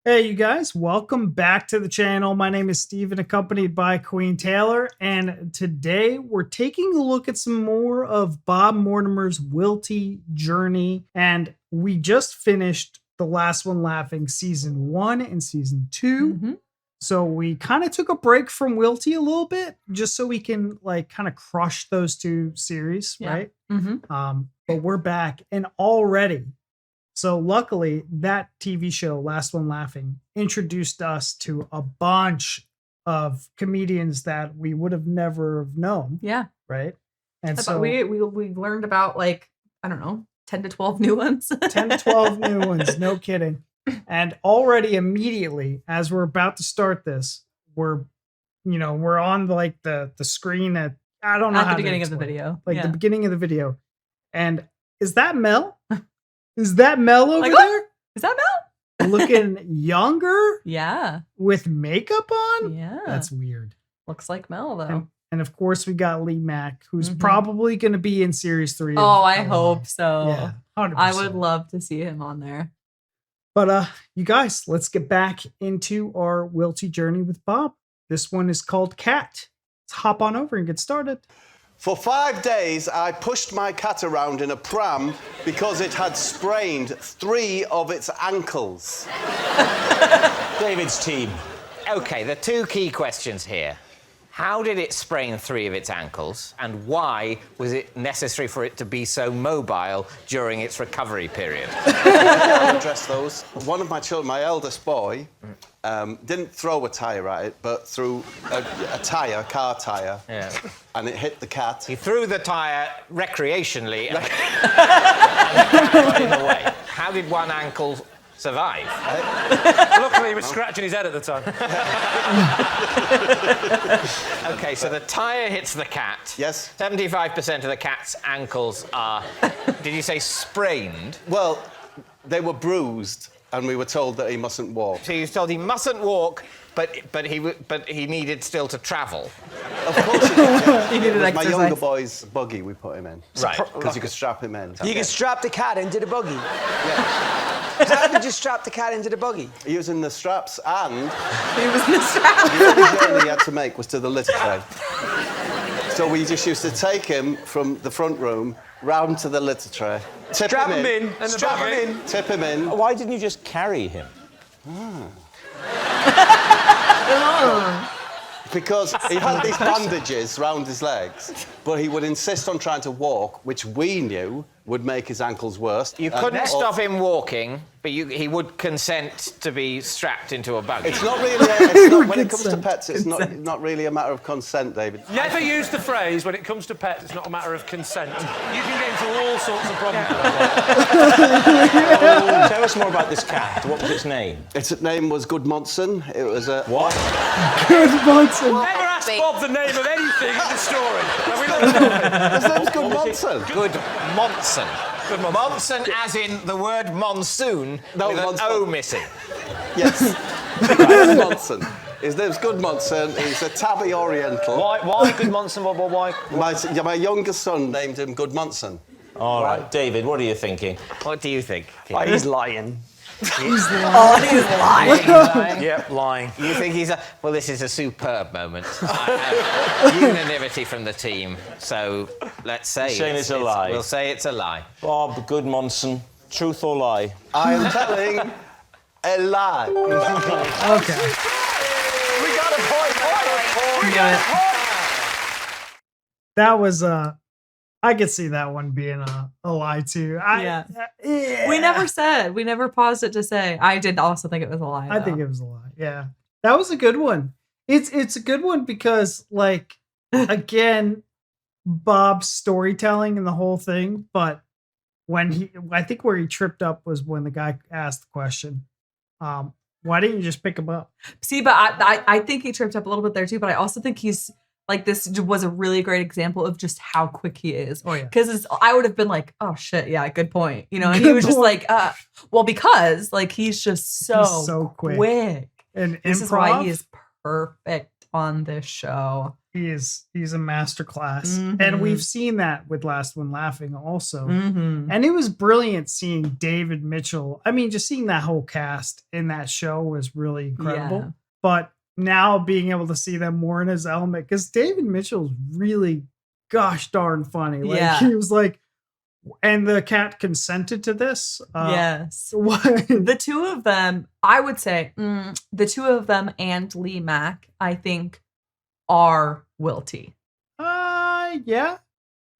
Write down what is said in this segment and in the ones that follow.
Hey, you guys, welcome back to the channel. My name is Steven, accompanied by Queen Taylor, and today we're taking a look at some more of Bob Mortimer's Wilty journey. And we just finished The Last One Laughing Season 1 and Season 2. So we kind of took a break from Wilty a little bit, just so we can like kind of crush those two series, right? But we're back, and already. So luckily, that TV show, Last One Laughing, introduced us to a bunch of comedians that we would have never known. Yeah. Right. And so so we learned about, like, I don't know, 10 to 12 new ones. 10 to 12 new ones. No kidding. And already immediately, as we're about to start this, we're on like the screen at, I don't know, at the beginning of the video. Like the beginning of the video. And is that Mel? Is that Mel over there? Is that Mel? Looking younger? Yeah. With makeup on? Yeah. That's weird. Looks like Mel, though. And of course, we got Lee Mack, who's probably going to be in Series 3. Oh, I hope so. Yeah, 100%. I would love to see him on there. But you guys, let's get back into our Wilty journey with Bob. This one is called Cat. Let's hop on over and get started. For 5 days, I pushed my cat around in a pram because it had sprained 3 of its ankles. David's team. Okay, the two key questions here. How did it sprain 3 of its ankles, and why was it necessary for it to be so mobile during its recovery period? I'll address those. One of my children, my eldest boy, didn't throw a tyre at it, but threw a car tyre, and it hit the cat. He threw the tyre recreationally and got in the way. How did one ankle survive? Luckily, he was scratching his head at the time. Okay, so the tyre hits the cat. Yes. 75% of the cat's ankles are, did you say sprained? Well, they were bruised, and we were told that he mustn't walk. So you were told he mustn't walk, but he needed still to travel. Of course he did. He needed my younger boy's buggy we put him in. Right. Because you could strap him in. You can strap the cat into the buggy. Yeah. How did you strap the cat into the buggy? Using the straps, and He was in the straps. the only journey he had to make was to the litter tray. So we just used to take him from the front room round to the litter tray, tip Strap him in, and strap him in. tip him in. Why didn't you just carry him? Because he had these bandages round his legs, but he would insist on trying to walk, which we knew would make his ankles worse. You couldn't stop him walking, but he would consent to be strapped into a buggy. It's not really. When it comes to pets, it's not really a matter of consent, David. Never use the phrase, when it comes to pets, it's not a matter of consent. You can get into all sorts of problems. Tell us more about this cat. What was its name? Its name was Goodmonson. It was a... What? Goodmonson. Never ask Bob the name of anything in the story. Have we looked His name's Goodmonson. Goodmonson. Monson as in the word monsoon with an O missing. Yes. Goodmonson. His name's Goodmonson. He's a tabby oriental. Why Goodmonson? Why? My youngest son named him Goodmonson. All right, David, what are you thinking? What do you think? Oh, he's lying. He's lying. Yep, lying. You think he's a... Well, this is a superb moment. I have unanimity from the team, so let's say... Saying it's a lie. We'll say it's a lie. Bob Goodmonson, truth or lie? I am telling a lie. Okay. We got a point. We got it. That was I could see that one being a lie too. We never paused it to say. I did also think it was a lie. I think it was a lie. Yeah. That was a good one. It's a good one because, like, again, Bob's storytelling and the whole thing, but I think where he tripped up was when the guy asked the question, why didn't you just pick him up? See, but I think he tripped up a little bit there too, but I also think he's like, this was a really great example of just how quick he is. Oh, yeah. Because I would have been like, oh, shit, yeah, good point. You know, and he was just like, well, because, like, he's just so quick. And And this is why he is perfect on this show. he's a masterclass. Mhm. And we've seen that with Last One Laughing also. Mhm. And it was brilliant seeing David Mitchell. I mean, just seeing that whole cast in that show was really incredible. Yeah. But now being able to see them more in his element, because David Mitchell's really gosh darn funny. Like Yeah. he was like, and the cat consented to this. Yes. What? The two of them, I would say, the two of them and Lee Mack, I think, are Wilty. Yeah.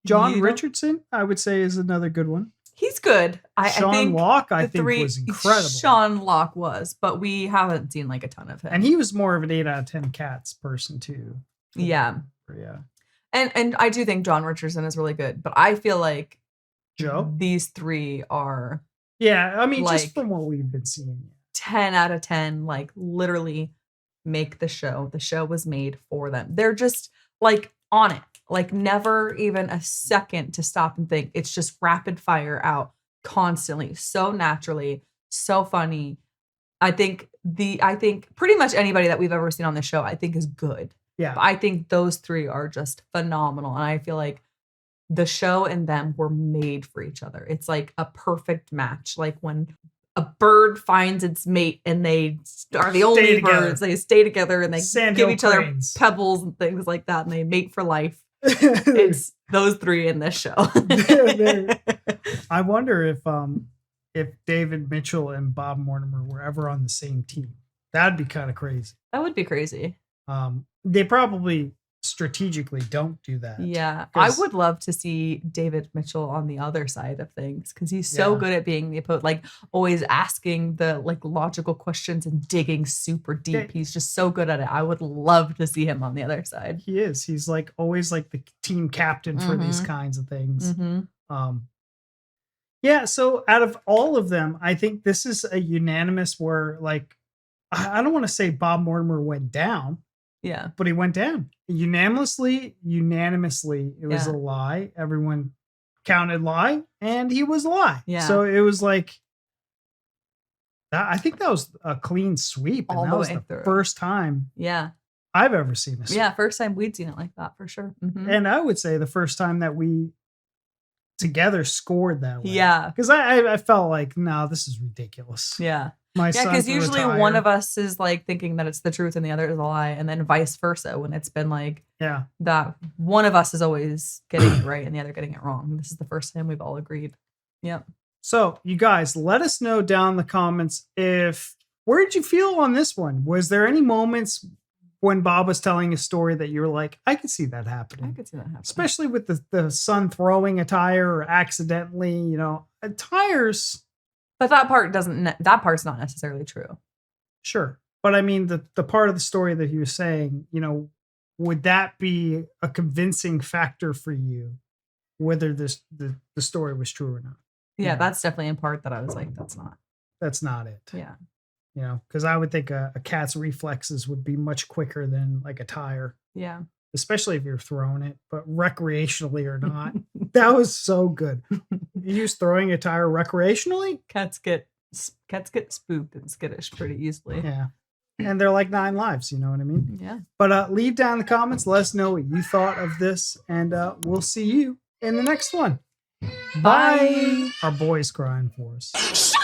John You don't- Richardson, I would say, is another good one. He's good. I Sean think Locke, I the think, three- was incredible. Sean Locke was, but we haven't seen like a ton of him. And he was more of an 8 out of 10 cats person too. yeah. Yeah. And I do think John Richardson is really good, but I feel like Joe? these three are Yeah, I mean, Like- just from what we've been seeing. 10 out of 10, like literally make the show. The show was made for them. They're just like on it, like never even a second to stop and think. It's just rapid fire out constantly, so naturally, so funny. I think pretty much anybody that we've ever seen on the show, I think is good. Yeah. But I think those three are just phenomenal. And I feel like the show and them were made for each other. It's like a perfect match. Like when a bird finds its mate and they are the only together. birds, they stay together and they Sandhill give each other cranes. pebbles and things like that and they mate for life. It's those three in this show. I wonder if David Mitchell and Bob Mortimer were ever on the same team. That'd be kind of crazy. That would be crazy. They probably strategically don't do that. Yeah. I 'Cause- would love to see David Mitchell on the other side of things because he's so Yeah. good at being the opponent, like always asking the like logical questions and digging super deep. Yeah. He's just so good at it. I would love to see him on the other side. He is. He's like always like the team captain for these Mhm. kinds of things. Mm-hmm. Yeah, so out of all of them, I think this is a unanimous where like I don't want to say Bob Mortimer went down, Yeah. but he went down. Unanimously, it was Yeah. a lie. Everyone counted lie, and he was a lie. Yeah. So it was like I think that was a clean sweep, and All that the was way the through. first time Yeah. I've ever seen this. Yeah. First time we'd seen it like that for sure. Mhm. And I would say the first time that we together scored that way. Yeah. Because I felt like, no, this is ridiculous. Yeah. My Yeah, son because can usually retire. one of us is like thinking that it's the truth and the other is a lie, and then vice versa when it's been like Yeah. that one of us is always getting it right and the other getting it wrong. This is the first time we've all agreed. Yep. So you guys, let us know down in the comments where did you feel on this one? Was there any moments when Bob was telling a story that you were like, I could see that I happening? could see that happen. Especially with the son throwing a tire or accidentally, tires. But that part's not necessarily true. Sure. But I mean, the part of the story that he was saying, would that be a convincing factor for you, whether the story was true or not? Yeah, Yeah. that's definitely a part that I was like, that's not. That's not it. Yeah. Because I would think a cat's reflexes would be much quicker than like a tire, Yeah. especially if you're throwing it, but recreationally or not. That was so good. You was throwing a tire recreationally? Cats get spooked and skittish pretty easily. Yeah. And they're like 9 lives, you know what I mean? Yeah. But leave down in the comments. Let us know what you thought of this. And we'll see you in the next one. Bye. Our boy's crying for us.